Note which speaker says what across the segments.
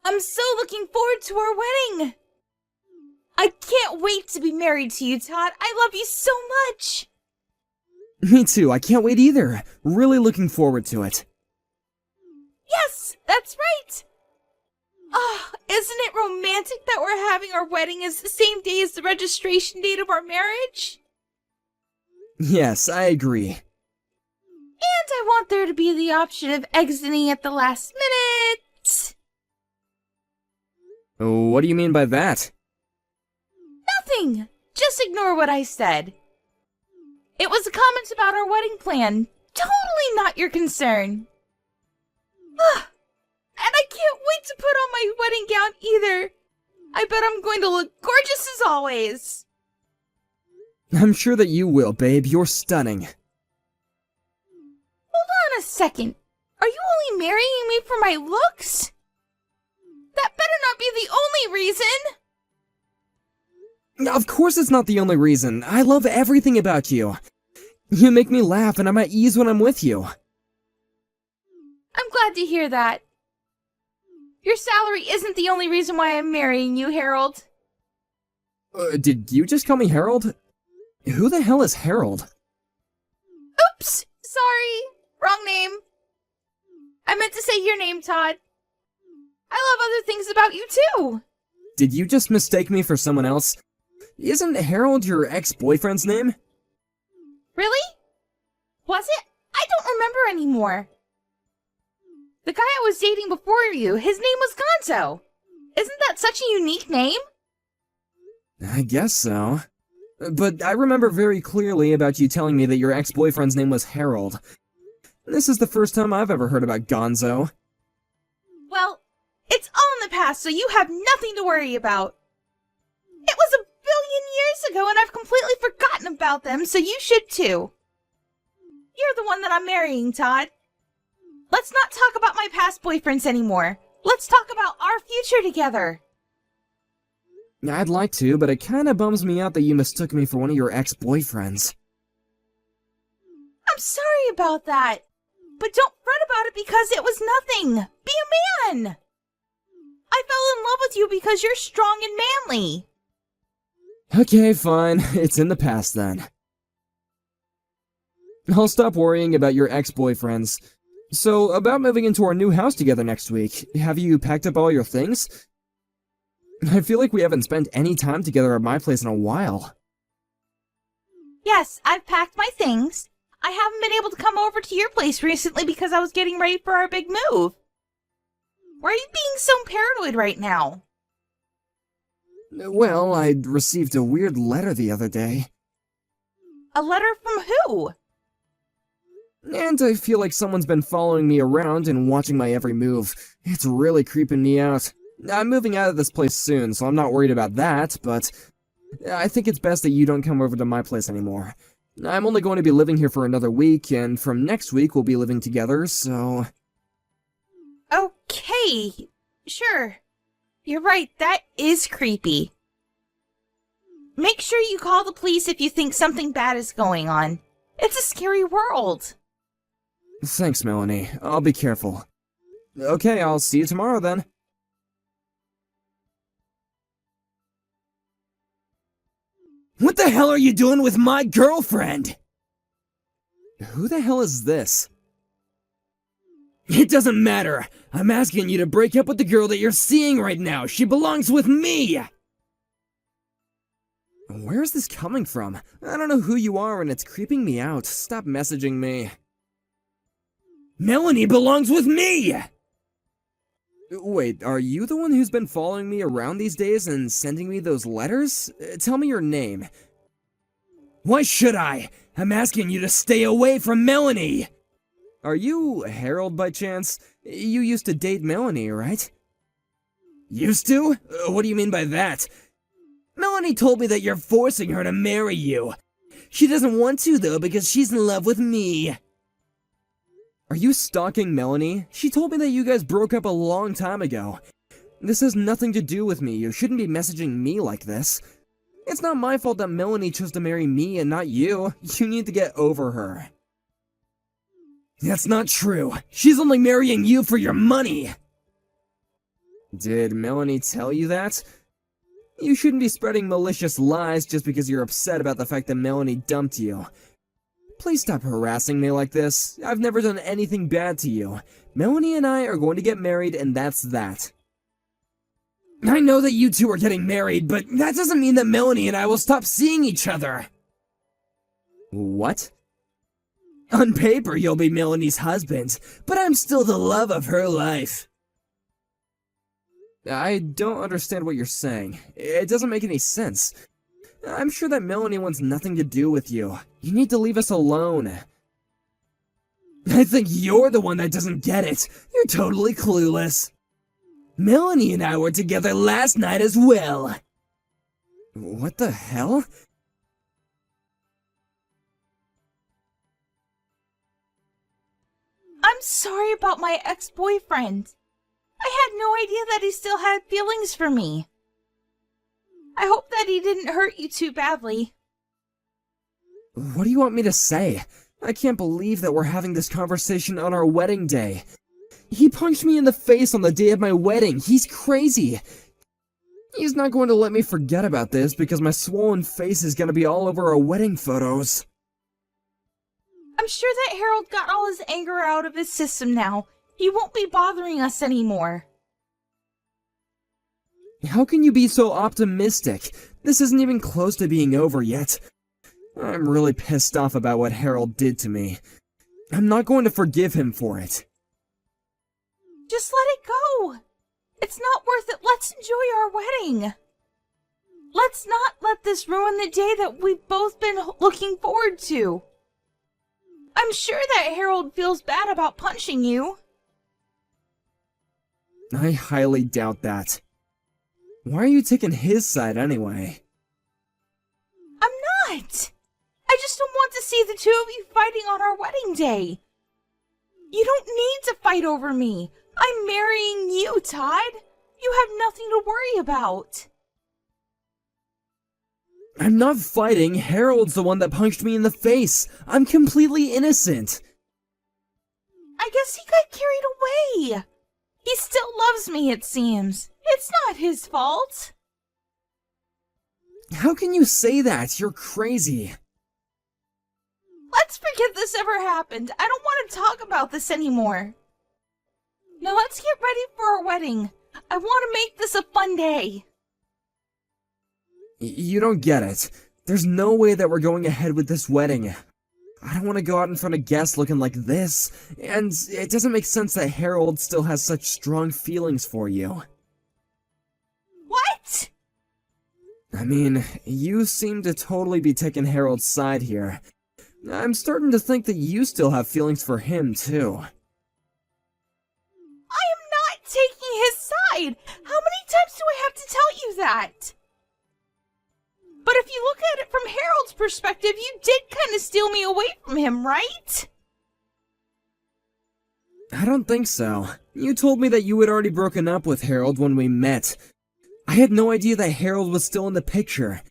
Speaker 1: I'm so looking forward to our wedding. I can't wait to be married to you, Todd. I love you so much.
Speaker 2: Me too, I can't wait either. Really looking forward to it.
Speaker 1: Yes, that's right. Ah, isn't it romantic that we're having our wedding as the same day as the registration date of our marriage?
Speaker 2: Yes, I agree.
Speaker 1: And I want there to be the option of exiting at the last minute.
Speaker 2: What do you mean by that?
Speaker 1: Nothing. Just ignore what I said. It was a comment about our wedding plan. Totally not your concern. Ah, and I can't wait to put on my wedding gown either. I bet I'm going to look gorgeous as always.
Speaker 2: I'm sure that you will, babe. You're stunning.
Speaker 1: Hold on a second. Are you only marrying me for my looks? That better not be the only reason.
Speaker 2: Of course it's not the only reason. I love everything about you. You make me laugh and I'm at ease when I'm with you.
Speaker 1: I'm glad to hear that. Your salary isn't the only reason why I'm marrying you, Harold.
Speaker 2: Did you just call me Harold? Who the hell is Harold?
Speaker 1: Oops! Sorry. Wrong name. I meant to say your name, Todd. I love other things about you, too.
Speaker 2: Did you just mistake me for someone else? Isn't Harold your ex-boyfriend's name?
Speaker 1: Really? Was it? I don't remember anymore. The guy I was dating before you, his name was Gonzo. Isn't that such a unique name?
Speaker 2: I guess so. But I remember very clearly about you telling me that your ex-boyfriend's name was Harold. This is the first time I've ever heard about Gonzo.
Speaker 1: Well, it's all in the past, so you have nothing to worry about. It was 1 billion years ago, and I've completely forgotten about them, so you should too. You're the one that I'm marrying, Todd. Let's not talk about my past boyfriends anymore. Let's talk about our future together.
Speaker 2: I'd like to, but it kinda bums me out that you mistook me for one of your ex-boyfriends.
Speaker 1: I'm sorry about that. But don't fret about it because it was nothing. Be a man. I fell in love with you because you're strong and manly.
Speaker 2: Okay, fine. It's in the past then. I'll stop worrying about your ex-boyfriends. So, about moving into our new house together next week, have you packed up all your things? I feel like we haven't spent any time together at my place in a while.
Speaker 1: Yes, I've packed my things. I haven't been able to come over to your place recently because I was getting ready for our big move. Why are you being so paranoid right now?
Speaker 2: Well, I received a weird letter the other day.
Speaker 1: A letter from who?
Speaker 2: And I feel like someone's been following me around and watching my every move. It's really creeping me out. I'm moving out of this place soon, so I'm not worried about that, but I think it's best that you don't come over to my place anymore. I'm only going to be living here for another week, and from next week we'll be living together, so...
Speaker 1: Okay, sure. You're right, that is creepy. Make sure you call the police if you think something bad is going on. It's a scary world.
Speaker 2: Thanks, Melanie. I'll be careful. Okay, I'll see you tomorrow then. What the hell are you doing with my girlfriend? Who the hell is this? It doesn't matter. I'm asking you to break up with the girl that you're seeing right now. She belongs with me! Where is this coming from? I don't know who you are and it's creeping me out. Stop messaging me. Melanie belongs with me! Wait, are you the one who's been following me around these days and sending me those letters? Tell me your name. Why should I? I'm asking you to stay away from Melanie! Are you Harold by chance? You used to date Melanie, right? Used to? What do you mean by that? Melanie told me that you're forcing her to marry you. She doesn't want to, though, because she's in love with me. Are you stalking Melanie? She told me that you guys broke up a long time ago. This has nothing to do with me. You shouldn't be messaging me like this. It's not my fault that Melanie chose to marry me and not you. You need to get over her. That's not true. She's only marrying you for your money. Did Melanie tell you that? You shouldn't be spreading malicious lies just because you're upset about the fact that Melanie dumped you. Please stop harassing me like this. I've never done anything bad to you. Melanie and I are going to get married, and that's that. I know that you two are getting married, but that doesn't mean that Melanie and I will stop seeing each other. What? On paper, you'll be Melanie's husband, but I'm still the love of her life. I don't understand what you're saying. It doesn't make any sense. I'm sure that Melanie wants nothing to do with you. You need to leave us alone. I think you're the one that doesn't get it. You're totally clueless. Melanie and I were together last night as well. What the hell?
Speaker 1: I'm sorry about my ex-boyfriend. I had no idea that he still had feelings for me. I hope that he didn't hurt you too badly.
Speaker 2: What do you want me to say? I can't believe that we're having this conversation on our wedding day. He punched me in the face on the day of my wedding. He's crazy. He's not going to let me forget about this because my swollen face is going to be all over our wedding photos.
Speaker 1: I'm sure that Harold got all his anger out of his system now. He won't be bothering us anymore.
Speaker 2: How can you be so optimistic? This isn't even close to being over yet. I'm really pissed off about what Harold did to me. I'm not going to forgive him for it.
Speaker 1: Just let it go. It's not worth it. Let's enjoy our wedding. Let's not let this ruin the day that we've both been looking forward to. I'm sure that Harold feels bad about punching you.
Speaker 2: I highly doubt that. Why are you taking his side anyway?
Speaker 1: I'm not. I just don't want to see the two of you fighting on our wedding day. You don't need to fight over me. I'm marrying you, Todd. You have nothing to worry about.
Speaker 2: I'm not fighting. Harold's the one that punched me in the face. I'm completely innocent.
Speaker 1: I guess he got carried away. He still loves me, it seems. It's not his fault.
Speaker 2: How can you say that? You're crazy.
Speaker 1: Let's forget this ever happened. I don't want to talk about this anymore. Now let's get ready for our wedding. I want to make this a fun day.
Speaker 2: You don't get it. There's no way that we're going ahead with this wedding. I don't want to go out in front of guests looking like this, and it doesn't make sense that Harold still has such strong feelings for you.
Speaker 1: What?
Speaker 2: I mean, you seem to totally be taking Harold's side here. I'm starting to think that you still have feelings for him, too.
Speaker 1: I am not taking his side. How many times do I have to tell you that? But if you look at it from Harold's perspective, you did kind of steal me away from him, right?
Speaker 2: I don't think so. You told me that you had already broken up with Harold when we met. I had no idea that Harold was still in the picture.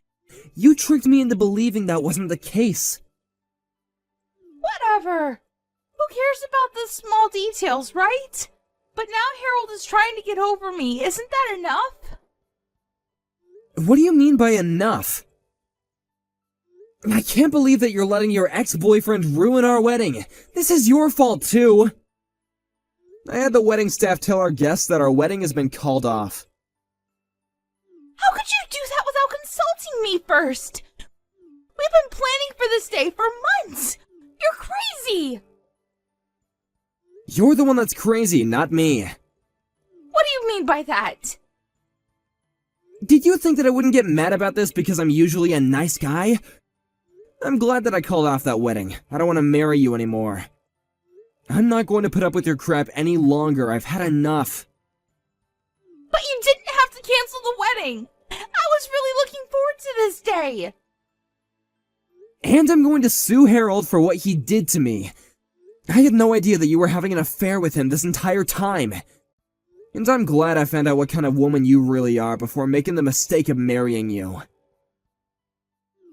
Speaker 2: You tricked me into believing that wasn't the case.
Speaker 1: Whatever. Who cares about the small details, right? But now Harold is trying to get over me. Isn't that enough?
Speaker 2: What do you mean by enough? I can't believe that you're letting your ex-boyfriend ruin our wedding. This is your fault, too. I had the wedding staff tell our guests that our wedding has been called off.
Speaker 1: How could you do that without consulting me first? We've been planning for this day for months. You're crazy.
Speaker 2: You're the one that's crazy, not me.
Speaker 1: What do you mean by that?
Speaker 2: Did you think that I wouldn't get mad about this because I'm usually a nice guy? I'm glad that I called off that wedding. I don't want to marry you anymore. I'm not going to put up with your crap any longer. I've had enough.
Speaker 1: But you didn't have to cancel the wedding. I was really looking forward to this day.
Speaker 2: And I'm going to sue Harold for what he did to me. I had no idea that you were having an affair with him this entire time. And I'm glad I found out what kind of woman you really are before making the mistake of marrying you.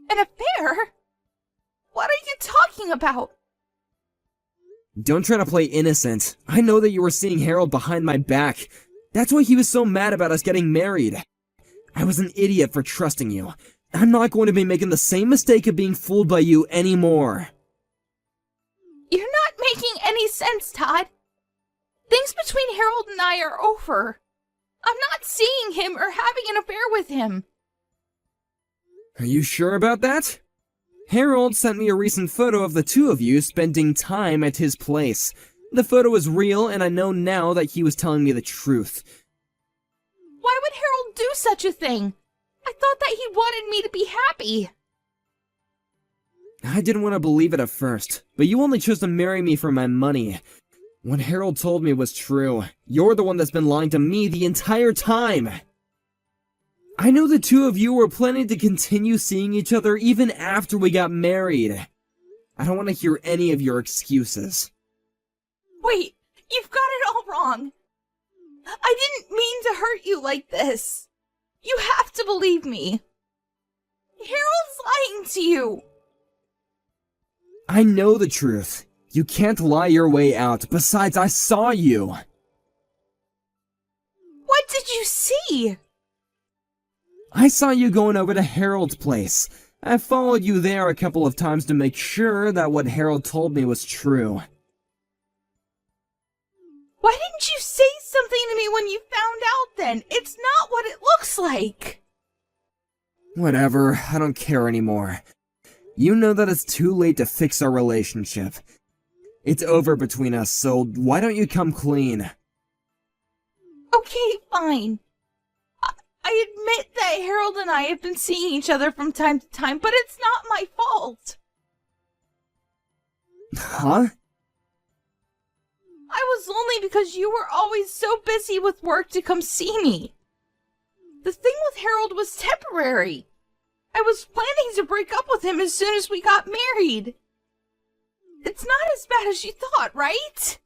Speaker 1: An affair? What are you talking about?
Speaker 2: Don't try to play innocent. I know that you were seeing Harold behind my back. That's why he was so mad about us getting married. I was an idiot for trusting you. I'm not going to be making the same mistake of being fooled by you anymore.
Speaker 1: You're not making any sense, Todd. Things between Harold and I are over. I'm not seeing him or having an affair with him.
Speaker 2: Are you sure about that? Harold sent me a recent photo of the two of you spending time at his place. The photo is real, and I know now that he was telling me the truth.
Speaker 1: Why would Harold do such a thing? I thought that he wanted me to be happy.
Speaker 2: I didn't want to believe it at first, but you only chose to marry me for my money. What Harold told me was true. You're the one that's been lying to me the entire time. I know the two of you were planning to continue seeing each other even after we got married. I don't want to hear any of your excuses.
Speaker 1: Wait, you've got it all wrong. I didn't mean to hurt you like this. You have to believe me. Harold's lying to you.
Speaker 2: I know the truth. You can't lie your way out. Besides, I saw you.
Speaker 1: What did you see?
Speaker 2: I saw you going over to Harold's place. I followed you there a couple of times to make sure that what Harold told me was true.
Speaker 1: Why didn't you say something to me when you found out then? It's not what it looks like.
Speaker 2: Whatever, I don't care anymore. You know that it's too late to fix our relationship. It's over between us, so why don't you come clean?
Speaker 1: Okay, fine. I admit that Harold and I have been seeing each other from time to time, but it's not my fault.
Speaker 2: Huh?
Speaker 1: I was lonely because you were always so busy with work to come see me. The thing with Harold was temporary. I was planning to break up with him as soon as we got married. It's not as bad as you thought, right?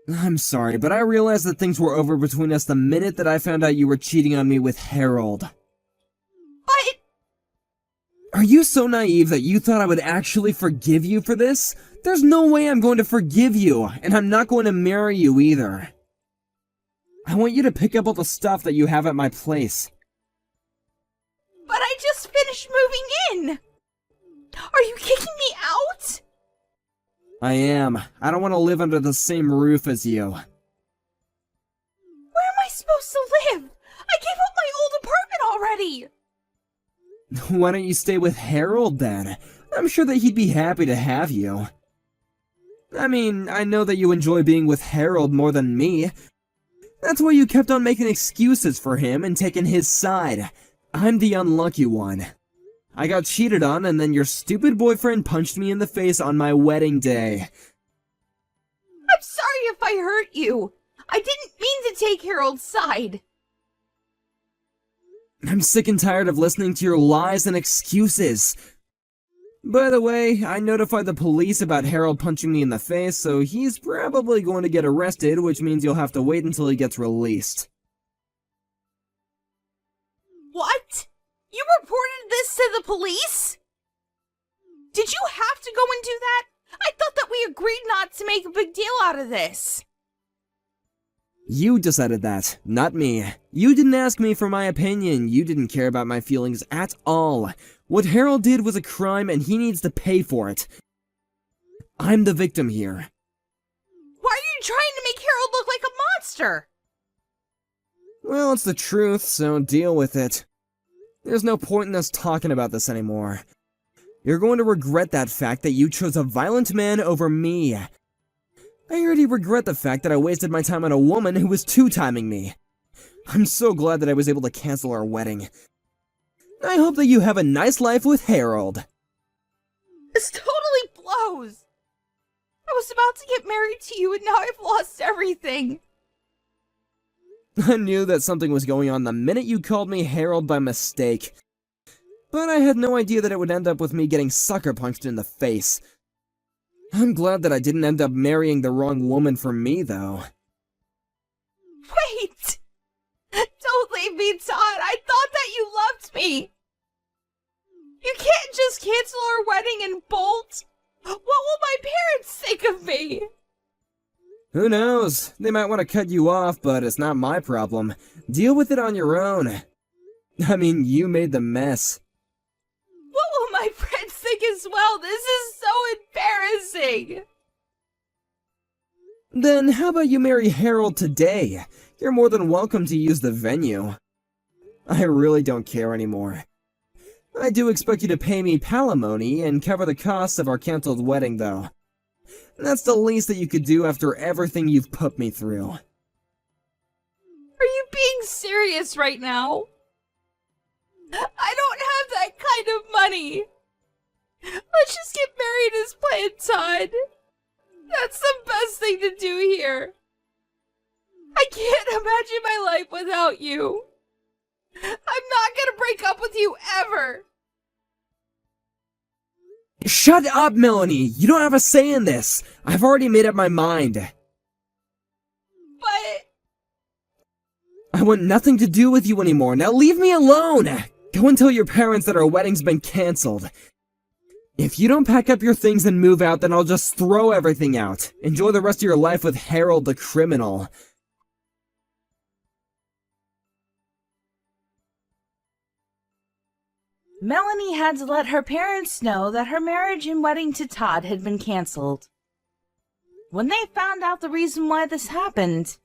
Speaker 2: I'm sorry, but I realized that things were over between us the minute that I found out you were cheating on me with Harold.
Speaker 1: But...
Speaker 2: Are you so naive that you thought I would actually forgive you for this? There's no way I'm going to forgive you, and I'm not going to marry you either. I want you to pick up all the stuff that you have at my place.
Speaker 1: But I just finished moving in! Are you kicking me out?
Speaker 2: I am. I don't want to live under the same roof as you.
Speaker 1: Where am I supposed to live? I gave up my old apartment already!
Speaker 2: Why don't you stay with Harold then? I'm sure that he'd be happy to have you. I mean, I know that you enjoy being with Harold more than me. That's why you kept on making excuses for him and taking his side. I'm the unlucky one. I got cheated on, and then your stupid boyfriend punched me in the face on my wedding day.
Speaker 1: I'm sorry if I hurt you. I didn't mean to take Harold's side.
Speaker 2: I'm sick and tired of listening to your lies and excuses. By the way, I notified the police about Harold punching me in the face, so he's probably going to get arrested, which means you'll have to wait until he gets released.
Speaker 1: What? You reported this to the police? Did you have to go and do that? I thought that we agreed not to make a big deal out of this.
Speaker 2: You decided that, not me. You didn't ask me for my opinion. You didn't care about my feelings at all. What Harold did was a crime and he needs to pay for it. I'm the victim here.
Speaker 1: Why are you trying to make Harold look like a monster?
Speaker 2: Well, it's the truth, so deal with it. There's no point in us talking about this anymore. You're going to regret that fact that you chose a violent man over me. I already regret the fact that I wasted my time on a woman who was two-timing me. I'm so glad that I was able to cancel our wedding. I hope that you have a nice life with Harold.
Speaker 1: This totally blows. I was about to get married to you and now I've lost everything.
Speaker 2: I knew that something was going on the minute you called me Harold by mistake. But I had no idea that it would end up with me getting sucker punched in the face. I'm glad that I didn't end up marrying the wrong woman for me, though.
Speaker 1: Wait! Don't leave me, Todd! I thought that you loved me! You can't just cancel our wedding and bolt! What will my parents think of me?
Speaker 2: Who knows? They might want to cut you off, but it's not my problem. Deal with it on your own. I mean, you made the mess.
Speaker 1: What will my friends think as well? This is so embarrassing.
Speaker 2: Then how about you marry Harold today? You're more than welcome to use the venue. I really don't care anymore. I do expect you to pay me palimony and cover the costs of our canceled wedding, though. That's the least that you could do after everything you've put me through.
Speaker 1: Are you being serious right now? I don't have that kind of money. Let's just get married as planned, Todd. That's the best thing to do here. I can't imagine my life without you. I'm not gonna break up with you ever.
Speaker 2: Shut up, Melanie! You don't have a say in this! I've already made up my mind.
Speaker 1: But...
Speaker 2: I want nothing to do with you anymore. Now leave me alone! Go and tell your parents that our wedding's been cancelled. If you don't pack up your things and move out, then I'll just throw everything out. Enjoy the rest of your life with Harold the criminal.
Speaker 1: Melanie had to let her parents know that her marriage and wedding to Todd had been canceled. When they found out the reason why this happened,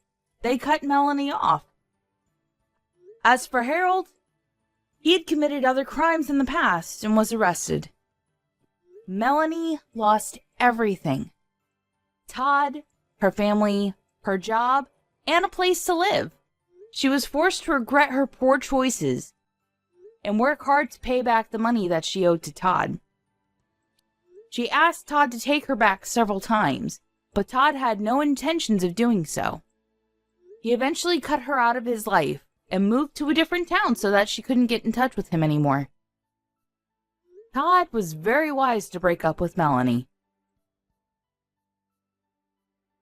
Speaker 1: they cut Melanie off. As for Harold, he had committed other crimes in the past and was arrested. Melanie lost everything. Todd, her family, her job, and a place to live. She was forced to regret her poor choices and work hard to pay back the money that she owed to Todd. She asked Todd to take her back several times, but Todd had no intentions of doing so. He eventually cut her out of his life and moved to a different town so that she couldn't get in touch with him anymore. Todd was very wise to break up with Melanie.